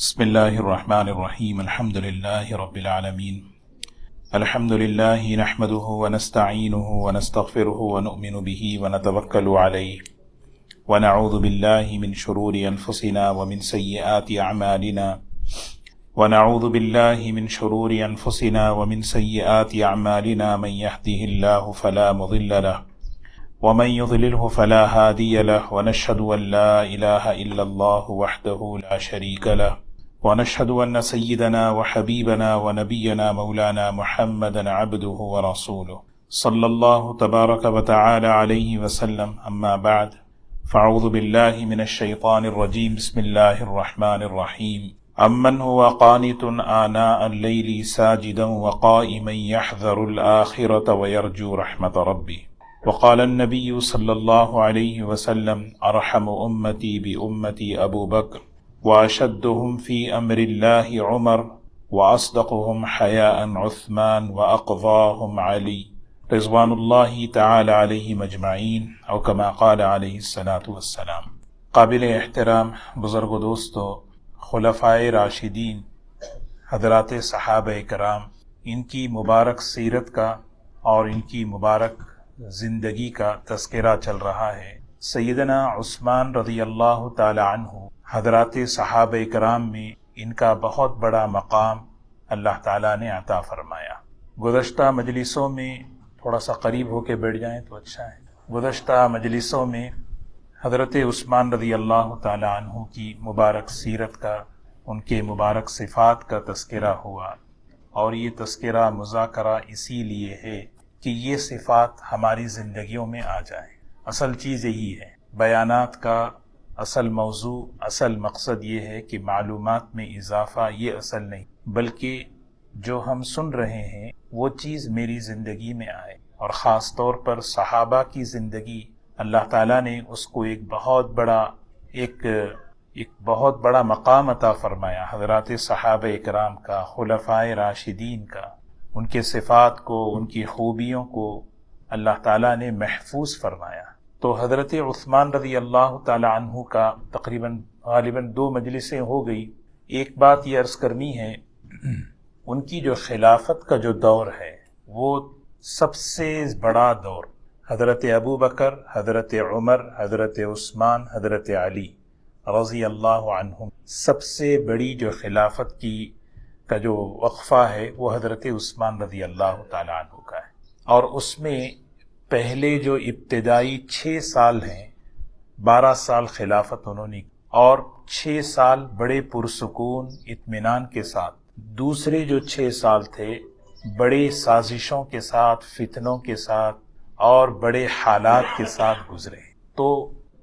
بسم الله الرحمن الرحيم. الحمد لله رب العالمين. الحمد لله نحمده ونستعينه ونستغفره ونؤمن به ونتوكل عليه ونعوذ بالله من شرور أنفسنا ومن سيئات أعمالنا من يهده الله فلا مضل له ومن يضلله فلا هادي له ونشهد أن لا إله إلا الله وحده لا شريك له ونشهد أن سيدنا وحبيبنا ونبينا مولانا محمدا عبده ورسوله صلى الله تبارك وتعالى عليه وسلم. أما بعد فأعوذ بالله من الشيطان الرجيم. بسم الله الرحمن الرحيم. أمن هو قانت آناء الليل ساجدا وقائما يحذر الآخرة ويرجو رحمة ربه. وقال النبي صلى الله عليه وسلم أرحم أمتي بأمتي أبو بكر وأشدهم في أمر الله عمر وأصدقهم حياء عثمان وأقضاهم علي رضوان الله تعالى عليهم أجمعين أو كما قال عليه الصلاة والسلام. قابل احترام بزرگ و دوستو، خلفائے راشدین حضرات صحابہ کرام، ان کی مبارک سیرت کا اور ان کی مبارک زندگی کا تذکرہ چل رہا ہے. سیدنا عثمان رضی اللہ تعالی عنہ حضرات صحابہ کرام میں ان کا بہت بڑا مقام اللہ تعالیٰ نے عطا فرمایا. گزشتہ مجلسوں میں تھوڑا سا قریب ہو کے بیٹھ جائیں تو اچھا ہے. گزشتہ مجلسوں میں حضرت عثمان رضی اللہ تعالی عنہ کی مبارک سیرت کا، ان کے مبارک صفات کا تذکرہ ہوا، اور یہ تذکرہ مذاکرہ اسی لیے ہے کہ یہ صفات ہماری زندگیوں میں آ جائیں. اصل چیز یہی ہے. بیانات کا اصل موضوع، اصل مقصد یہ ہے کہ معلومات میں اضافہ، یہ اصل نہیں، بلکہ جو ہم سن رہے ہیں وہ چیز میری زندگی میں آئے. اور خاص طور پر صحابہ کی زندگی، اللہ تعالیٰ نے اس کو ایک بہت بڑا مقام عطا فرمایا. حضرات صحابہ اکرام کا، خلفائے راشدین کا، ان کے صفات کو، ان کی خوبیوں کو اللہ تعالیٰ نے محفوظ فرمایا. تو حضرت عثمان رضی اللہ تعالی عنہ کا غالباً 2 مجلسیں ہو گئی. ایک بات یہ عرض کرنی ہے، ان کی جو خلافت کا جو دور ہے وہ سب سے بڑا دور، حضرت ابو بکر، حضرت عمر، حضرت عثمان، حضرت علی رضی اللہ عنہم، سب سے بڑی جو خلافت کا جو وقفہ ہے وہ حضرت عثمان رضی اللہ تعالی عنہ کا ہے. اور اس میں پہلے جو ابتدائی 6 سال ہیں، 12 سال خلافت انہوں نے، اور 6 سال بڑے پرسکون اطمینان کے ساتھ. دوسرے جو 6 سال تھے بڑے سازشوں کے ساتھ، فتنوں کے ساتھ اور بڑے حالات کے ساتھ گزرے. تو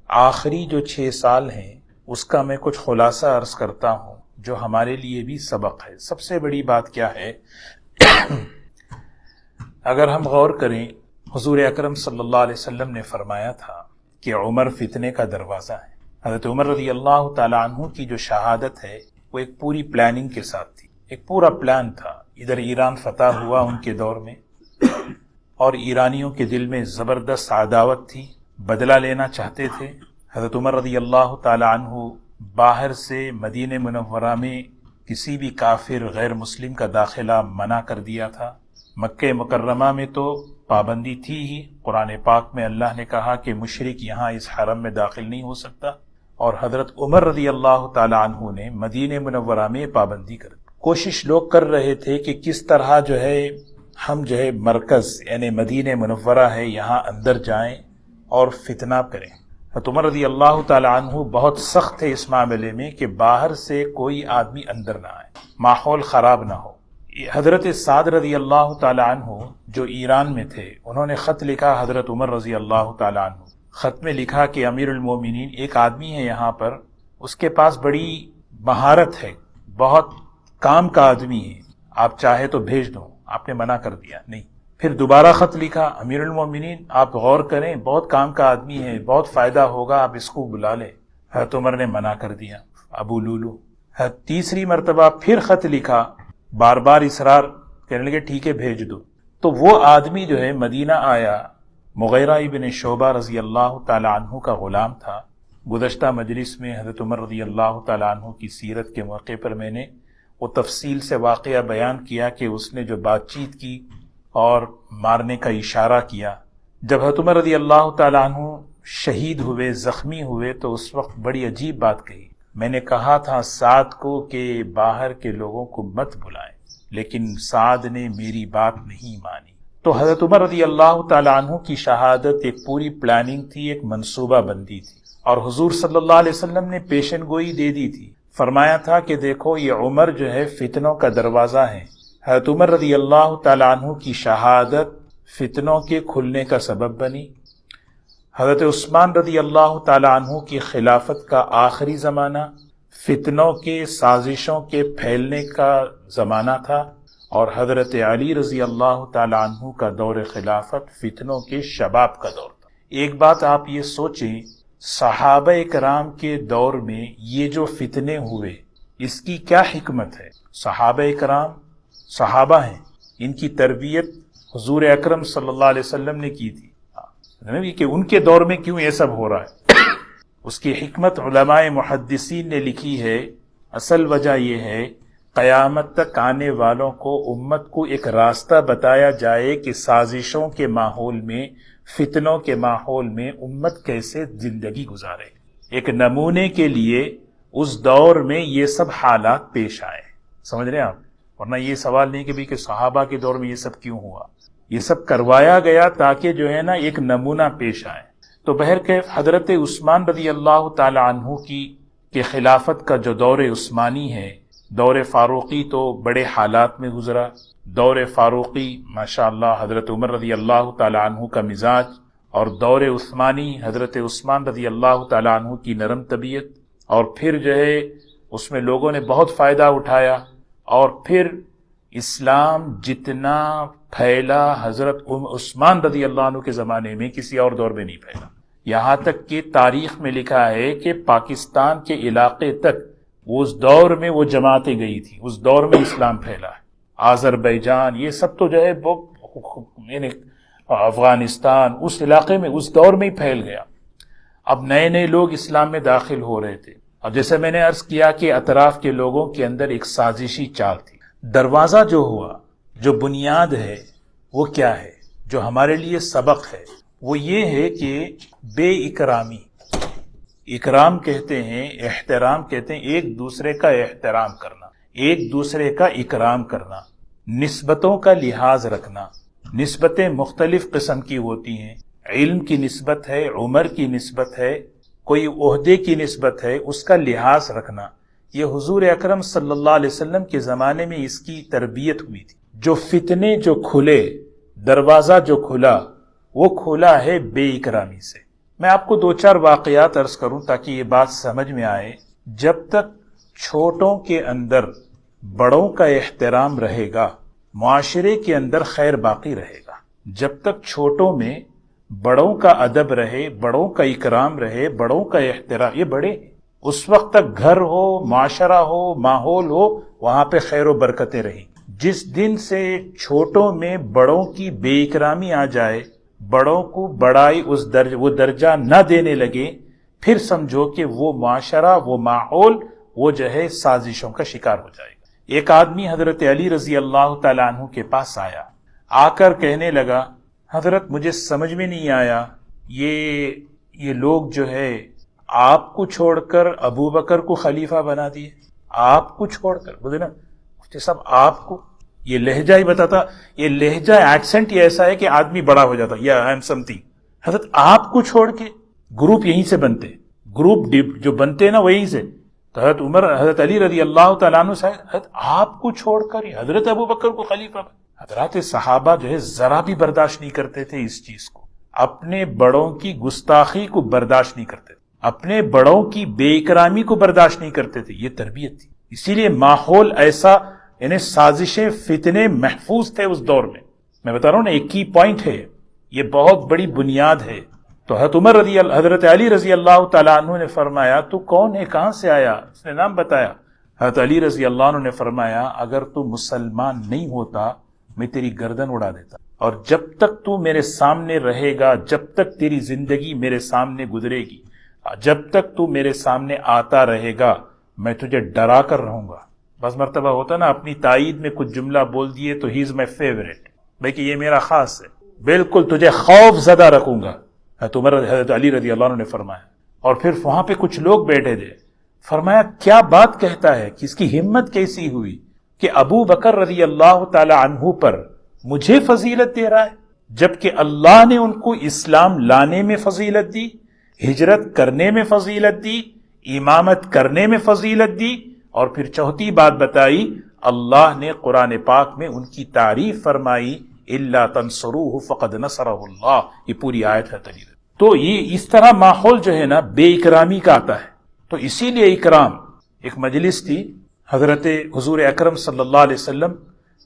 آخری جو 6 سال ہیں اس کا میں کچھ خلاصہ عرض کرتا ہوں جو ہمارے لیے بھی سبق ہے. سب سے بڑی بات کیا ہے، اگر ہم غور کریں، حضور اکرم صلی اللہ علیہ وسلم نے فرمایا تھا کہ عمر فتنے کا دروازہ ہے. حضرت عمر رضی اللہ تعالی عنہ کی جو شہادت ہے وہ ایک پوری پلاننگ کے ساتھ تھی، ایک پورا پلان تھا. ادھر ایران فتح ہوا ان کے دور میں، اور ایرانیوں کے دل میں زبردست عداوت تھی، بدلہ لینا چاہتے تھے. حضرت عمر رضی اللہ تعالی عنہ باہر سے مدینہ منورہ میں کسی بھی کافر غیر مسلم کا داخلہ منع کر دیا تھا. مکہ مکرمہ میں تو پابندی تھی ہی. قرآن پاک میں اللہ نے کہا کہ مشرک یہاں اس حرم میں داخل نہیں ہو سکتا، اور حضرت عمر رضی اللہ تعالی عنہ نے مدینہ منورہ میں پابندی کر دی. کوشش لوگ کر رہے تھے کہ کس طرح ہم مرکز یعنی مدینہ منورہ ہے یہاں اندر جائیں اور فتنہ کریں. حضرت عمر رضی اللہ تعالی عنہ بہت سخت تھے اس معاملے میں کہ باہر سے کوئی آدمی اندر نہ آئے، ماحول خراب نہ ہو. حضرت سعد رضی اللہ تعالی عنہ جو ایران میں تھے، انہوں نے خط لکھا حضرت عمر رضی اللہ تعالی عنہ. خط میں لکھا کہ امیر المومنین، ایک آدمی ہے یہاں پر، اس کے پاس بڑی مہارت ہے، بہت کام کا آدمی ہے، آپ چاہے تو بھیج دو. آپ نے منع کر دیا، نہیں. پھر دوبارہ خط لکھا، امیر المومنین آپ غور کریں، بہت کام کا آدمی ہے، بہت فائدہ ہوگا، آپ اس کو بلا لیں. حضرت عمر نے منع کر دیا. ابو لولو. تیسری مرتبہ پھر خط لکھا، بار بار اصرار کہنے لگے ٹھیک ہے بھیج دو. تو وہ آدمی مدینہ آیا، مغیرہ ابن شعبہ رضی اللہ تعالی عنہ کا غلام تھا. گزشتہ مجلس میں حضرت عمر رضی اللہ تعالیٰ عنہ کی سیرت کے موقع پر میں نے وہ تفصیل سے واقعہ بیان کیا کہ اس نے جو بات چیت کی اور مارنے کا اشارہ کیا، جب حضرت عمر رضی اللہ تعالیٰ عنہ شہید ہوئے، زخمی ہوئے، تو اس وقت بڑی عجیب بات کہی۔ میں نے کہا تھا سعد کو کہ باہر کے لوگوں کو مت بلائیں، لیکن سعد نے میری بات نہیں مانی۔ تو حضرت عمر رضی اللہ تعالیٰ عنہ کی شہادت ایک پوری پلاننگ تھی، ایک منصوبہ بندی تھی، اور حضور صلی اللہ علیہ وسلم نے پیشن گوئی دے دی تھی۔ فرمایا تھا کہ دیکھو یہ عمر جو ہے فتنوں کا دروازہ ہے۔ حضرت عمر رضی اللہ تعالیٰ عنہ کی شہادت فتنوں کے کھلنے کا سبب بنی۔ حضرت عثمان رضی اللہ تعالیٰ عنہ کی خلافت کا آخری زمانہ فتنوں کے، سازشوں کے پھیلنے کا زمانہ تھا، اور حضرت علی رضی اللہ تعالیٰ عنہ کا دور خلافت فتنوں کے شباب کا دور تھا۔ ایک بات آپ یہ سوچیں، صحابہ کرام کے دور میں یہ جو فتنے ہوئے، اس کی کیا حکمت ہے؟ صحابہ کرام صحابہ ہیں، ان کی تربیت حضور اکرم صلی اللہ علیہ وسلم نے کی تھی، کہ ان کے دور میں کیوں یہ سب ہو رہا ہے؟ اس کی حکمت علماء محدثین نے لکھی ہے۔ اصل وجہ یہ ہے قیامت تک آنے والوں کو، امت کو ایک راستہ بتایا جائے کہ سازشوں کے ماحول میں، فتنوں کے ماحول میں امت کیسے زندگی گزارے۔ ایک نمونے کے لیے اس دور میں یہ سب حالات پیش آئے، سمجھ رہے ہیں آپ؟ ورنہ یہ سوال نہیں کہ کہ صحابہ کے دور میں یہ سب کیوں ہوا۔ یہ سب کروایا گیا تاکہ جو ہے نا ایک نمونہ پیش آئے۔ تو بہرکیف حضرت عثمان رضی اللہ تعالی عنہ کی خلافت کا جو دور عثمانی ہے، دور فاروقی تو بڑے حالات میں گزرا۔ دور فاروقی ماشاءاللہ حضرت عمر رضی اللہ تعالی عنہ کا مزاج، اور دور عثمانی حضرت عثمان رضی اللہ تعالی عنہ کی نرم طبیعت، اور پھر جو ہے اس میں لوگوں نے بہت فائدہ اٹھایا، اور پھر اسلام جتنا پھیلا حضرت عثمان رضی اللہ عنہ کے زمانے میں کسی اور دور میں نہیں پھیلا۔ یہاں تک کہ تاریخ میں لکھا ہے کہ پاکستان کے علاقے تک اس دور میں وہ جماعتیں گئی تھی، اس دور میں اسلام پھیلا ہے۔ آذربائیجان یہ سب تو جو ہے یعنی افغانستان اس علاقے میں اس دور میں ہی پھیل گیا۔ اب نئے نئے لوگ اسلام میں داخل ہو رہے تھے، اور جیسے میں نے عرض کیا کہ اطراف کے لوگوں کے اندر ایک سازشی چال تھی۔ دروازہ جو ہوا، جو بنیاد ہے، وہ کیا ہے؟ جو ہمارے لیے سبق ہے وہ یہ ہے کہ بے اکرامی، اکرام کہتے ہیں، احترام کہتے ہیں، ایک دوسرے کا احترام کرنا، ایک دوسرے کا اکرام کرنا، نسبتوں کا لحاظ رکھنا۔ نسبتیں مختلف قسم کی ہوتی ہیں، علم کی نسبت ہے، عمر کی نسبت ہے، کوئی عہدے کی نسبت ہے، اس کا لحاظ رکھنا۔ یہ حضور اکرم صلی اللہ علیہ وسلم کے زمانے میں اس کی تربیت ہوئی تھی۔ جو فتنے جو کھلے، دروازہ جو کھلا، وہ کھلا ہے بے اکرامی سے۔ میں آپ کو 2-4 واقعات عرض کروں تاکہ یہ بات سمجھ میں آئے۔ جب تک چھوٹوں کے اندر بڑوں کا احترام رہے گا، معاشرے کے اندر خیر باقی رہے گا۔ جب تک چھوٹوں میں بڑوں کا ادب رہے، بڑوں کا اکرام رہے، بڑوں کا احترام، یہ بڑے ہیں، اس وقت تک گھر ہو، معاشرہ ہو، ماحول ہو، وہاں پہ خیر و برکتیں رہیں۔ جس دن سے چھوٹوں میں بڑوں کی بے اکرامی آ جائے، بڑوں کو بڑائی وہ درجہ نہ دینے لگے، پھر سمجھو کہ وہ معاشرہ، وہ ماحول، وہ جو ہے سازشوں کا شکار ہو جائے گا۔ ایک آدمی حضرت علی رضی اللہ تعالیٰ عنہ کے پاس آیا، آ کر کہنے لگا حضرت مجھے سمجھ میں نہیں آیا، یہ لوگ جو ہے آپ کو چھوڑ کر ابو بکر کو خلیفہ بنا دیے، آپ کو چھوڑ کر، بولے نا صاحب آپ کو، یہ لہجہ ہی بتاتا، یہ لہجہ ایکسنٹ یہ ایسا ہے کہ آدمی بڑا ہو جاتا، یا آئی ایم سم تھنگ۔ حضرت آپ کو چھوڑ کے، گروپ یہیں سے بنتے، گروپ جو بنتے نا وہیں سے۔ تو حضرت علی رضی اللہ تعالیٰ عنہ سے حضرت آپ کو چھوڑ کر حضرت ابو بکر کو خلیفہ بنا۔ حضرات صحابہ جو ہے ذرا بھی برداشت نہیں کرتے تھے اس چیز کو، اپنے بڑوں کی گستاخی کو برداشت نہیں کرتے تھے، اپنے بڑوں کی بے اکرامی کو برداشت نہیں کرتے تھے۔ یہ تربیت تھی، اسی لیے ماحول ایسا، یعنی سازشیں، فتنے محفوظ تھے اس دور میں۔ میں بتا رہا ہوں نا، ایک کی پوائنٹ ہے، یہ بہت بڑی بنیاد ہے۔ تو حضرت علی رضی اللہ تعالیٰ عنہ نے فرمایا تو کون ہے، کہاں سے آیا؟ اس نے نام بتایا۔ حضرت علی رضی اللہ عنہ نے فرمایا اگر تو مسلمان نہیں ہوتا میں تیری گردن اڑا دیتا، اور جب تک تو میرے سامنے رہے گا، جب تک تیری زندگی میرے سامنے گزرے گی، جب تک تو میرے سامنے آتا رہے گا میں تجھے ڈرا کر رہوں گا. بس مرتبہ ہوتا نا اپنی تائید میں کچھ جملہ بول دیے تو ہی از مائی فیوریٹ، بھائی کہ یہ میرا خاص ہے، بالکل تجھے خوف زدہ رکھوں گا. حضرت علی رضی اللہ عنہ نے فرمایا. اور پھر وہاں پہ کچھ لوگ بیٹھے تھے، فرمایا کیا بات کہتا ہے، کہ اس کی ہمت کیسی ہوئی کہ ابو بکر رضی اللہ تعالی عنہ پر مجھے فضیلت دے رہا ہے، جبکہ اللہ نے ان کو اسلام لانے میں فضیلت دی، ہجرت کرنے میں فضیلت دی، امامت کرنے میں فضیلت دی، اور پھر چوتھی بات بتائی اللہ نے قرآن پاک میں ان کی تعریف فرمائی الا تنصروہ فقد نصرہ اللہ. یہ پوری آیت ہے تلیل. تو یہ اس طرح ماحول جو ہے نا بے اکرامی کا آتا ہے. تو اسی لیے اکرام، ایک مجلس تھی، حضرت حضور اکرم صلی اللہ علیہ وسلم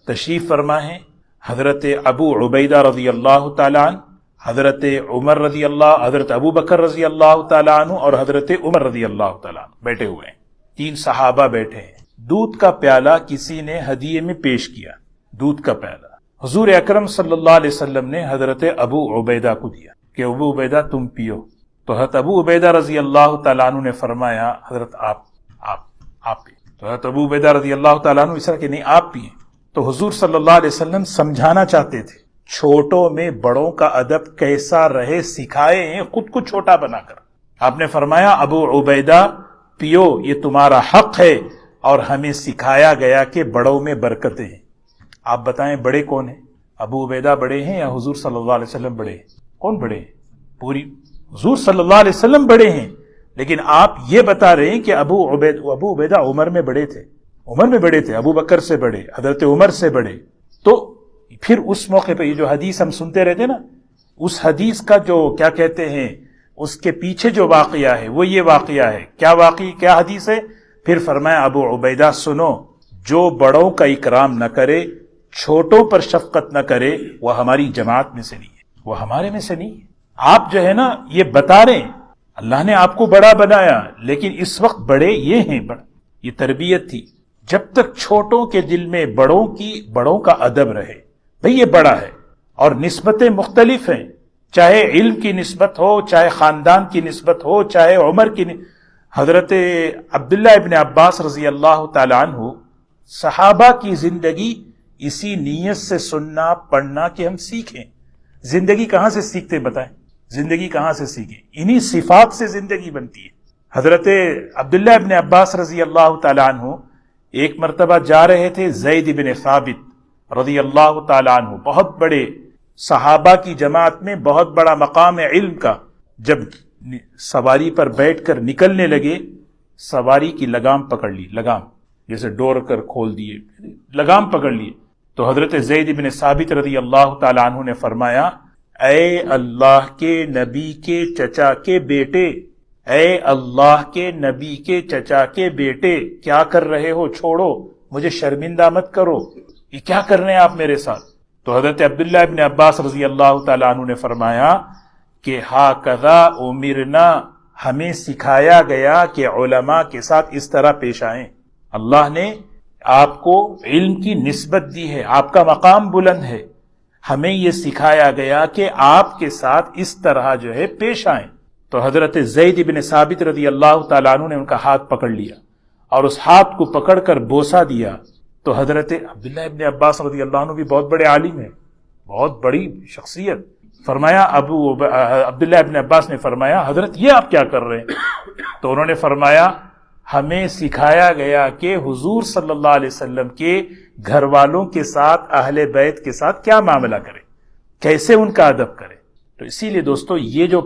تشریف فرما ہے، حضرت ابو عبیدہ رضی اللہ تعالیٰ عنہ، حضرت عمر رضی اللہ، حضرت ابو بکر رضی اللہ تعالیٰ عنہ اور حضرت عمر رضی اللہ تعالیٰ عنہ بیٹھے ہوئے ہیں. 3 صحابہ بیٹھے ہیں. دودھ کا پیالہ کسی نے ہدیے میں پیش کیا، دودھ کا پیالہ حضور اکرم صلی اللہ علیہ وسلم نے حضرت ابو عبیدہ کو دیا کہ ابو عبیدہ تم پیو. تو حضرت ابو عبیدہ رضی اللہ تعالیٰ عنہ نے فرمایا حضرت آپ پی. تو حضرت ابو عبیدہ رضی اللہ تعالیٰ عنہ اس طرح کہ نہیں آپ پئیں. تو حضور صلی اللہ علیہ وسلم سمجھانا چاہتے تھے چھوٹوں میں بڑوں کا ادب کیسا رہے سکھائے ہیں خود کو چھوٹا بنا کر. آپ نے فرمایا ابو عبیدہ پیو، یہ تمہارا حق ہے، اور ہمیں سکھایا گیا کہ بڑوں میں برکتیں ہیں. آپ بتائیں بڑے کون ہیں؟ ابو عبیدہ بڑے ہیں یا حضور صلی اللہ علیہ وسلم بڑے ہیں؟ کون بڑے ہیں؟ پوری حضور صلی اللہ علیہ وسلم بڑے ہیں. لیکن آپ یہ بتا رہے ہیں کہ ابو عبیدہ عمر میں بڑے تھے، ابو بکر سے بڑے، حضرت عمر سے بڑے. تو پھر اس موقع پہ یہ جو حدیث ہم سنتے رہتے نا، اس حدیث کا جو کیا کہتے ہیں اس کے پیچھے جو واقعہ ہے وہ یہ واقعہ ہے. کیا حدیث ہے؟ پھر فرمایا ابو عبیدہ سنو، جو بڑوں کا اکرام نہ کرے، چھوٹوں پر شفقت نہ کرے، وہ ہماری جماعت میں سے نہیں ہے، وہ ہمارے میں سے نہیں ہے. آپ جو ہے نا یہ بتا رہے ہیں اللہ نے آپ کو بڑا بنایا، لیکن اس وقت بڑے یہ ہیں. یہ تربیت تھی. جب تک چھوٹوں کے دل میں بڑوں کا ادب رہے، بھئی یہ بڑا ہے، اور نسبتیں مختلف ہیں، چاہے علم کی نسبت ہو، چاہے خاندان کی نسبت ہو، چاہے عمر کی حضرت عبداللہ ابن عباس رضی اللہ تعالی عنہ صحابہ کی زندگی اسی نیت سے سننا پڑھنا کہ ہم سیکھیں. زندگی کہاں سے سیکھتے بتائیں؟ زندگی کہاں سے سیکھیں؟ انہی صفات سے زندگی بنتی ہے. حضرت عبداللہ ابن عباس رضی اللہ تعالی عنہ ایک مرتبہ جا رہے تھے، زید بن ثابت رضی اللہ تعالی عنہ بہت بڑے صحابہ کی جماعت میں بہت بڑا مقام علم کا، جب سواری پر بیٹھ کر نکلنے لگے سواری کی لگام پکڑ لی، لگام جیسے ڈور کر کھول دیے، لگام پکڑ لیے. تو حضرت زید بن ثابت رضی اللہ تعالی عنہ نے فرمایا اے اللہ کے نبی کے چچا کے بیٹے، اے اللہ کے نبی کے چچا کے بیٹے، کیا کر رہے ہو؟ چھوڑو، مجھے شرمندہ مت کرو، یہ کیا کر رہے ہیں آپ میرے ساتھ؟ تو حضرت عبداللہ ابن عباس رضی اللہ تعالیٰ عنہ نے فرمایا کہ ہاکذا امرنا، ہمیں سکھایا گیا کہ علماء کے ساتھ اس طرح پیش آئیں. اللہ نے آپ کو علم کی نسبت دی ہے، آپ کا مقام بلند ہے، ہمیں یہ سکھایا گیا کہ آپ کے ساتھ اس طرح جو ہے پیش آئیں. تو حضرت زید بن ثابت رضی اللہ تعالیٰ عنہ نے ان کا ہاتھ پکڑ لیا اور اس ہاتھ کو پکڑ کر بوسہ دیا. تو حضرت عبداللہ ابن عباس رضی اللہ عنہ بھی بہت بڑے عالم ہیں، بہت بڑی شخصیت. فرمایا عبداللہ ابن عباس نے فرمایا حضرت یہ آپ کیا کر رہے ہیں؟ تو انہوں نے فرمایا ہمیں سکھایا گیا کہ حضور صلی اللہ علیہ وسلم کے گھر والوں کے ساتھ، اہل بیت کے ساتھ کیا معاملہ کرے، کیسے ان کا ادب کرے. تو اسی لیے دوستو یہ جو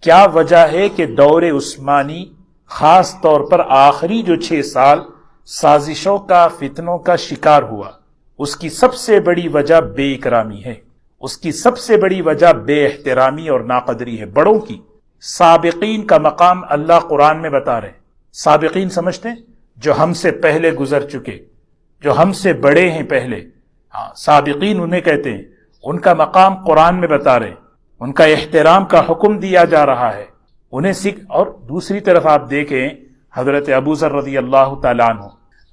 کیا وجہ ہے کہ دور عثمانی خاص طور پر آخری جو 6 سال سازشوں کا، فتنوں کا شکار ہوا، اس کی سب سے بڑی وجہ بے اکرامی ہے، اس کی سب سے بڑی وجہ بے احترامی اور ناقدری ہے بڑوں کی. سابقین کا مقام اللہ قرآن میں بتا رہے. سابقین سمجھتے ہیں جو ہم سے پہلے گزر چکے، جو ہم سے بڑے ہیں پہلے، سابقین انہیں کہتے ہیں. ان کا مقام قرآن میں بتا رہے، ان کا احترام کا حکم دیا جا رہا ہے انہیں سکھ. اور دوسری طرف آپ دیکھیں حضرت ابو ذر رضی اللہ تعالیٰ عنہ،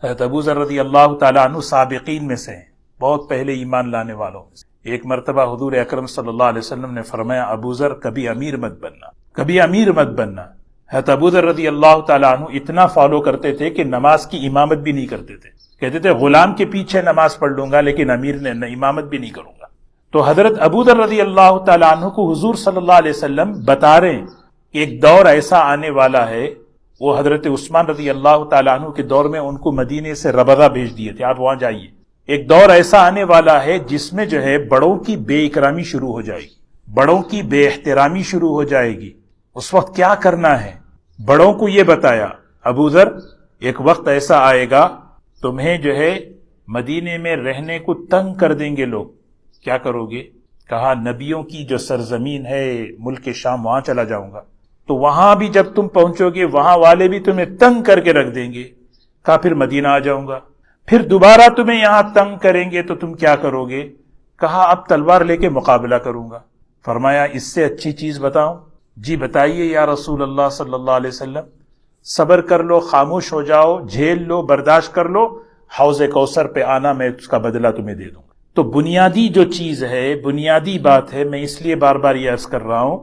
حضرت ابو ذر رضی اللہ تعالیٰ عنہ سابقین میں سے ہیں، بہت پہلے ایمان لانے والوں میں سے. ایک مرتبہ حضور اکرم صلی اللہ علیہ وسلم نے فرمایا ابو ذر کبھی امیر مت بننا، کبھی امیر مت بننا. حضرت ابو ذر رضی اللہ تعالیٰ عنہ اتنا فالو کرتے تھے کہ نماز کی امامت بھی نہیں کرتے تھے، کہتے تھے غلام کے پیچھے نماز پڑھ لوں گا لیکن امیر نے امامت بھی نہیں کروں گا۔ تو حضرت ابو ذر رضی اللہ تعالیٰ عنہ کو حضور صلی اللہ علیہ وسلم بتا رہے ہیں کہ ایک دور ایسا آنے والا ہے، وہ حضرت عثمان رضی اللہ تعالیٰ عنہ کے دور میں ان کو مدینے سے ربضہ بھیج دیے تھے، آپ وہاں جائیے، ایک دور ایسا آنے والا ہے جس میں جو ہے بڑوں کی بے اکرامی شروع ہو جائے گی، بڑوں کی بے احترامی شروع ہو جائے گی۔ اس وقت کیا کرنا ہے؟ بڑوں کو یہ بتایا ابو ذر ایک وقت ایسا آئے گا تمہیں جو ہے مدینے میں رہنے کو تنگ کر دیں گے لوگ، کیا کرو گے؟ کہا نبیوں کی جو سرزمین ہے ملک شام وہاں چلا جاؤں گا، تو وہاں بھی جب تم پہنچو گے وہاں والے بھی تمہیں تنگ کر کے رکھ دیں گے۔ کہا پھر مدینہ آ جاؤں گا، پھر دوبارہ تمہیں یہاں تنگ کریں گے تو تم کیا کرو گے؟ کہا اب تلوار لے کے مقابلہ کروں گا۔ فرمایا اس سے اچھی چیز بتاؤں؟ جی بتائیے یا رسول اللہ صلی اللہ علیہ وسلم۔ صبر کر لو، خاموش ہو جاؤ، جھیل لو، برداشت کر لو، حوض کوثر پہ آنا، میں اس کا بدلہ تمہیں دے دوں گا۔ تو بنیادی جو چیز ہے، بنیادی بات ہے، میں اس لیے بار بار یہ عرض کر رہا ہوں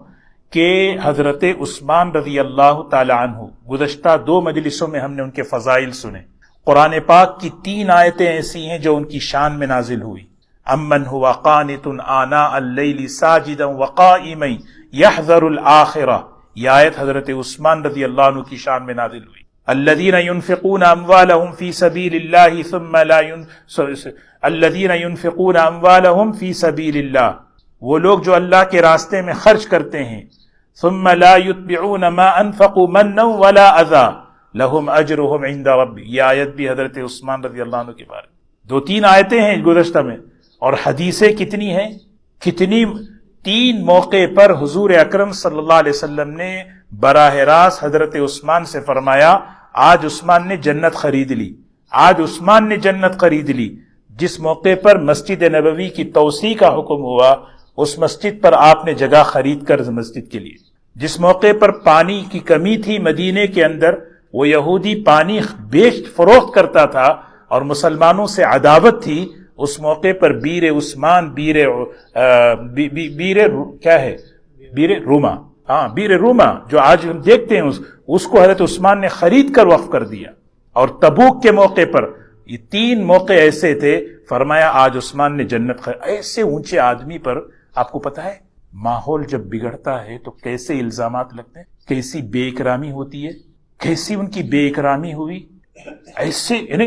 کہ حضرت عثمان رضی اللہ تعالی عنہ، گزشتہ 2 مجلسوں میں ہم نے ان کے فضائل سنے۔ قرآن پاک کی 3 آیتیں ایسی ہیں جو ان کی شان میں نازل ہوئی۔ امن هو قانت آناء اللیل ساجدا وقائما یحذر الآخرہ، یہ آیت حضرت عثمان رضی اللہ عنہ کی شان میں نازل ہوئی۔ الذین ينفقون اموالهم فی سبیل اللہ ثم لا الذین ينفقون اموالهم فی سبیل اللہ، وہ لوگ جو اللہ کے راستے میں خرچ کرتے ہیں، ثم لا يتبعون ما انفقوا منا ولا اذى لهم اجرهم عند ربی، یہ آیت بھی حضرت عثمان رضی اللہ عنہ کے بارے میں 2-3 آیتیں ہیں گزشتہ میں، اور حدیثیں کتنی ہیں، کتنی 3 موقع پر حضور اکرم صلی اللہ علیہ وسلم نے براہ راست حضرت عثمان سے فرمایا آج عثمان نے جنت خرید لی، آج عثمان نے جنت خرید لی۔ جس موقع پر مسجد نبوی کی توسیع کا حکم ہوا اس مسجد پر آپ نے جگہ خرید کر مسجد کے لیے، جس موقع پر پانی کی کمی تھی مدینے کے اندر، وہ یہودی پانی بیچ فروخت کرتا تھا اور مسلمانوں سے عداوت تھی، اس موقع پر بیر عثمان، بیر روما جو آج ہم دیکھتے ہیں اس کو حضرت عثمان نے خرید کر وقف کر دیا۔ اور تبوک کے موقع پر یہ 3 موقع ایسے تھے، فرمایا آج عثمان نے جنت ایسے اونچے آدمی پر آپ کو پتہ ہے ماحول جب بگڑتا ہے تو کیسے الزامات لگتے ہیں، کیسی بے اکرامی ہوتی ہے، کیسی ان کی بے اکرامی ہوئی۔ ایسے یعنی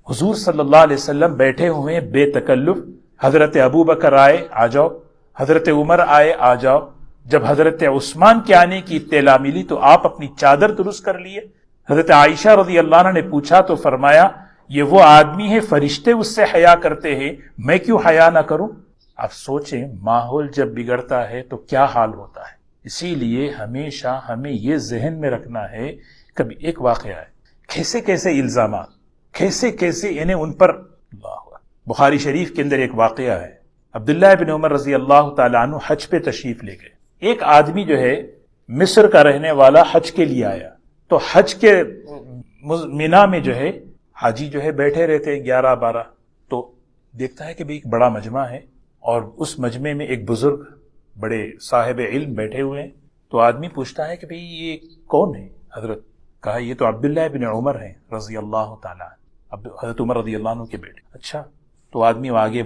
حضور صلی اللہ علیہ وسلم بیٹھے ہوئے ہیں بے تکلف، حضرت ابو بکر آئے آ جاؤ، حضرت عمر آئے آ جاؤ۔ جب حضرت عثمان کے آنے کی اطلاع ملی تو آپ اپنی چادر درست کر لیے۔ حضرت عائشہ رضی اللہ عنہ نے پوچھا تو فرمایا یہ وہ آدمی ہے فرشتے اس سے حیا کرتے ہیں، میں کیوں حیا نہ کروں؟ آپ سوچیں ماحول جب بگڑتا ہے تو کیا حال ہوتا ہے۔ اسی لیے ہمیشہ ہمیں یہ ذہن میں رکھنا ہے، کبھی ایک واقعہ ہے، کیسے کیسے الزامات، کیسے کیسے یعنی ان پر بخاری شریف کے اندر ایک واقعہ ہے، عبداللہ بن عمر رضی اللہ تعالیٰ عنہ حج پہ تشریف لے گئے۔ ایک آدمی جو ہے مصر کا رہنے والا حج کے لیے آیا، تو حج کے مینا میں جو ہے حاجی جو ہے بیٹھے رہتے ہیں 11-12، تو دیکھتا ہے کہ ایک بڑا مجمع ہے اور اس مجمع میں ایک بزرگ بڑے صاحب علم بیٹھے ہوئے ہیں۔ تو آدمی پوچھتا ہے کہ یہ کون ہے حضرت؟ کہا یہ تو عبداللہ بن عمر ہیں رضی اللہ تعالیٰ، حضرت عمر رضی اللہ عنہ کے بیٹے۔ اچھا، تو آدمی آگے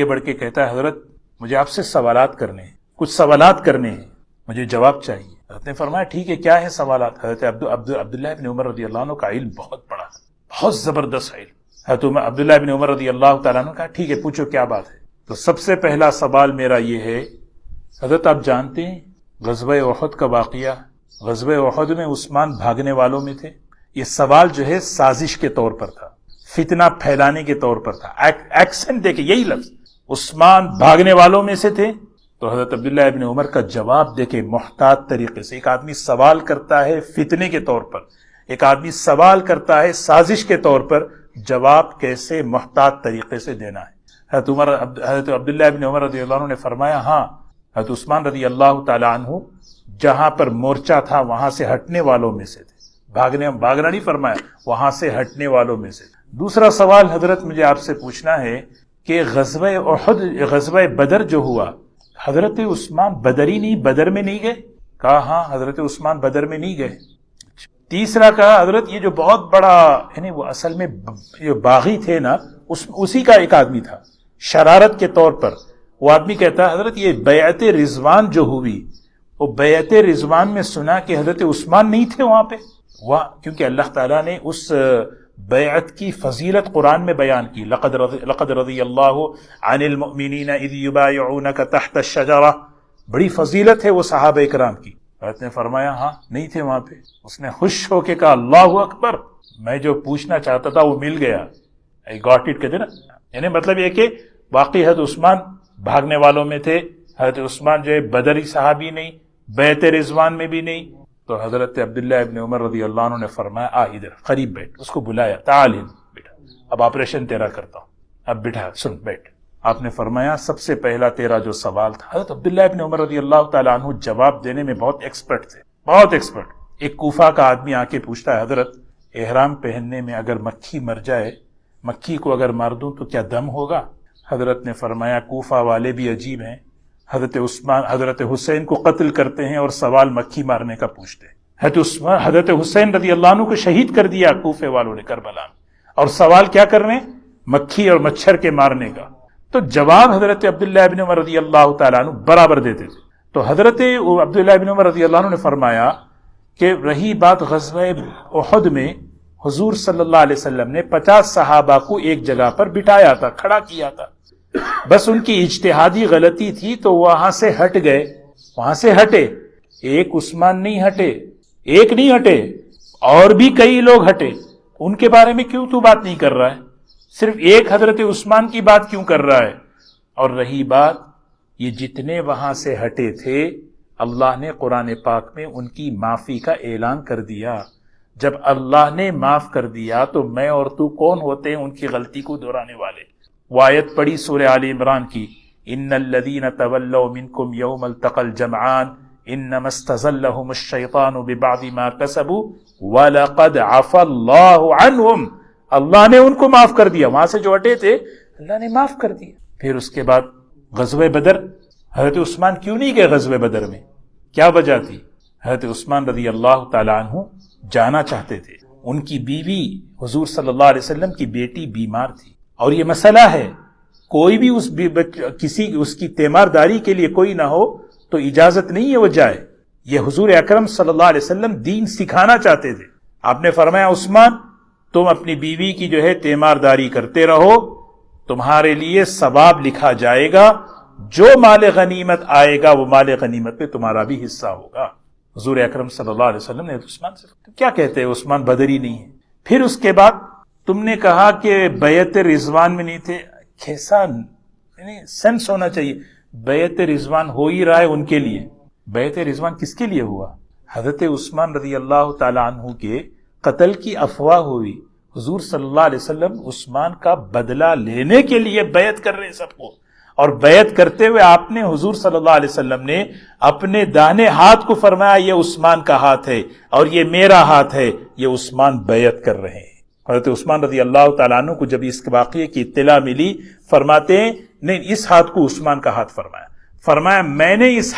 بڑھ کے کہتا ہے حضرت مجھے آپ سے سوالات کرنے ہیں، کچھ سوالات کرنے ہیں، مجھے جواب چاہیے۔ حضرت نے فرمایا ٹھیک ہے، کیا ہے سوالات؟ حضرت عبداللہ بن عمر رضی اللہ عنہ کا علم بہت بڑا تھا، بہت زبردست علم۔ حضرت عبداللہ بن عمر رضی اللہ تعالیٰ عنہ کہا ٹھیک ہے پوچھو کیا بات ہے۔ تو سب سے پہلا سوال میرا یہ ہے حضرت آپ جانتے ہیں غزوہ احد کا واقعہ، غزوہ احد میں عثمان بھاگنے والوں میں تھے؟ یہ سوال جو ہے سازش کے طور پر تھا، فتنہ پھیلانے کے طور پر تھا۔ ایکسنٹ دیکھیں یہی لفظ، عثمان بھاگنے والوں میں سے تھے؟ تو حضرت عبداللہ ابن عمر کا جواب دیکھیں محتاط طریقے سے۔ ایک آدمی سوال کرتا ہے فتنے کے طور پر، ایک آدمی سوال کرتا ہے سازش کے طور پر، جواب کیسے محتاط طریقے سے دینا ہے۔ حضرت عبداللہ ابن عمر رضی اللہ عنہ نے فرمایا ہاں، حضرت عثمان رضی اللہ تعالی عنہ جہاں پر مورچہ تھا وہاں سے ہٹنے والوں میں سے تھے، بھاگنا نہیں فرمایا، وہاں سے ہٹنے والوں میں سے۔ دوسرا سوال حضرت مجھے آپ سے پوچھنا ہے کہ غزوہ احد، غزوہ بدر جو ہوا، حضرت عثمان بدری نہیں، بدر میں نہیں گئے؟ کہا ہاں حضرت عثمان بدر میں نہیں گئے. تیسرا کہا حضرت یہ جو بہت بڑا یعنی وہ اصل میں جو باغی تھے نا اسی کا ایک آدمی تھا شرارت کے طور پر. وہ آدمی کہتا ہے حضرت یہ بیعت رضوان جو ہوئی وہ بیعت رضوان میں سنا کہ حضرت عثمان نہیں تھے وہاں پہ کیونکہ اللہ تعالیٰ نے اس بیعت کی فضیلت قرآن میں بیان کی. لقد رضی اللہ عن المؤمنین اذ یبایعونک تحت الشجرہ. بڑی فضیلت ہے وہ صحابہ اکرام کی. حضرت نے فرمایا ہاں نہیں تھے وہاں پہ. اس نے خوش ہو کے کہا اللہ اکبر، میں جو پوچھنا چاہتا تھا وہ مل گیا. I got it کہتے نا، یعنی مطلب یہ کہ باقی حضرت عثمان بھاگنے والوں میں تھے. حضرت عثمان جو ہے بدری صحابی نہیں، بیعت رضوان میں بھی نہیں. تو حضرت عبداللہ ابن عمر رضی اللہ عنہ نے فرمایا ادھر قریب بیٹھ. اس کو بلایا، تعال بیٹا اب آپریشن تیرا کرتا ہوں، اب بیٹھا سن بیٹھ. آپ نے فرمایا سب سے پہلا تیرا جو سوال تھا. حضرت عبداللہ ابن عمر رضی اللہ تعالیٰ عنہ جواب دینے میں بہت ایکسپرٹ تھے، بہت ایکسپرٹ. ایک کوفہ کا آدمی آ کے پوچھتا ہے حضرت احرام پہننے میں اگر مکھی مر جائے، مکھی کو اگر مار دوں تو کیا دم ہوگا؟ حضرت نے فرمایا کوفہ والے بھی عجیب ہیں، حضرت حسین کو قتل کرتے ہیں اور سوال مکھی مارنے کا پوچھتے ہیں. حضرت حسین رضی اللہ عنہ کو شہید کر دیا کوفے والوں نے کربلا میں، اور سوال کیا کر رہے ہیں؟ مکھی اور مچھر کے مارنے کا. تو جواب حضرت عبداللہ ابن عمر رضی اللہ تعالیٰ عنہ برابر دیتے تھے. تو حضرت عبداللہ ابن عمر رضی اللہ عنہ نے فرمایا کہ رہی بات غزوہ احد میں حضور صلی اللہ علیہ وسلم نے 50 صحابہ کو ایک جگہ پر بٹھایا تھا، کھڑا کیا تھا. بس ان کی اجتہادی غلطی تھی تو وہاں سے ہٹ گئے، وہاں سے ہٹے. ایک عثمان نہیں ہٹے، ایک نہیں ہٹے، اور بھی کئی لوگ ہٹے. ان کے بارے میں کیوں تو بات نہیں کر رہا ہے؟ صرف ایک حضرت عثمان کی بات کیوں کر رہا ہے؟ اور رہی بات یہ جتنے وہاں سے ہٹے تھے اللہ نے قرآن پاک میں ان کی معافی کا اعلان کر دیا. جب اللہ نے معاف کر دیا تو میں اور تو کون ہوتے ہیں ان کی غلطی کو دہرانے والے؟ وہ آیت پڑھی سورہ آل عمران کی، ان الذین تولوا منکم یوم التقى الجمعان انما استزلهم الشیطان ببعض ما کسبوا ولقد عفا اللہ عنہم. اللہ نے ان کو معاف کر دیا، وہاں سے جو ہٹے تھے اللہ نے معاف کر دیا. پھر اس کے بعد غزوہ بدر، حضرت عثمان کیوں نہیں گئے غزوہ بدر میں؟ کیا وجہ تھی؟ حضرت عثمان رضی اللہ تعالیٰ عنہ جانا چاہتے تھے. ان کی بیوی حضور صلی اللہ علیہ وسلم کی بیٹی بیمار تھی، اور یہ مسئلہ ہے کوئی بھی اس کی تیمارداری کے لیے کوئی نہ ہو تو اجازت نہیں ہے وہ جائے. یہ حضور اکرم صلی اللہ علیہ وسلم دین سکھانا چاہتے تھے. آپ نے فرمایا عثمان تم اپنی بیوی کی جو ہے تیمارداری کرتے رہو، تمہارے لیے ثواب لکھا جائے گا، جو مال غنیمت آئے گا وہ مال غنیمت پہ تمہارا بھی حصہ ہوگا. حضور اکرم صلی اللہ علیہ وسلم نے عثمان سے کیا کہتے ہیں عثمان بدری نہیں ہے. پھر اس کے بعد تم نے کہا کہ بیعت رضوان میں نہیں تھے. کیسا یعنی سینس ہونا چاہیے. بیعت رضوان ہو ہی رہا ہے ان کے لیے. بیعت رضوان کس کے لیے ہوا؟ حضرت عثمان رضی اللہ تعالیٰ عنہ کے قتل کی افواہ ہوئی. حضور صلی اللہ علیہ وسلم عثمان کا بدلہ لینے کے لیے بیعت کر رہے سب کو، اور بیعت کرتے ہوئے آپ نے حضور صلی اللہ علیہ وسلم نے اپنے داہنے ہاتھ کو فرمایا یہ عثمان کا ہاتھ ہے اور یہ میرا ہاتھ ہے، یہ عثمان بیعت کر رہے ہیں. حضرت عثمان رضی اللہ تعالیٰ عنہ کو جب اس واقعے کی اطلاع ملی فرماتے ہیں نہیں اس ہاتھ کو عثمان کا ہاتھ فرمایا میں نے اس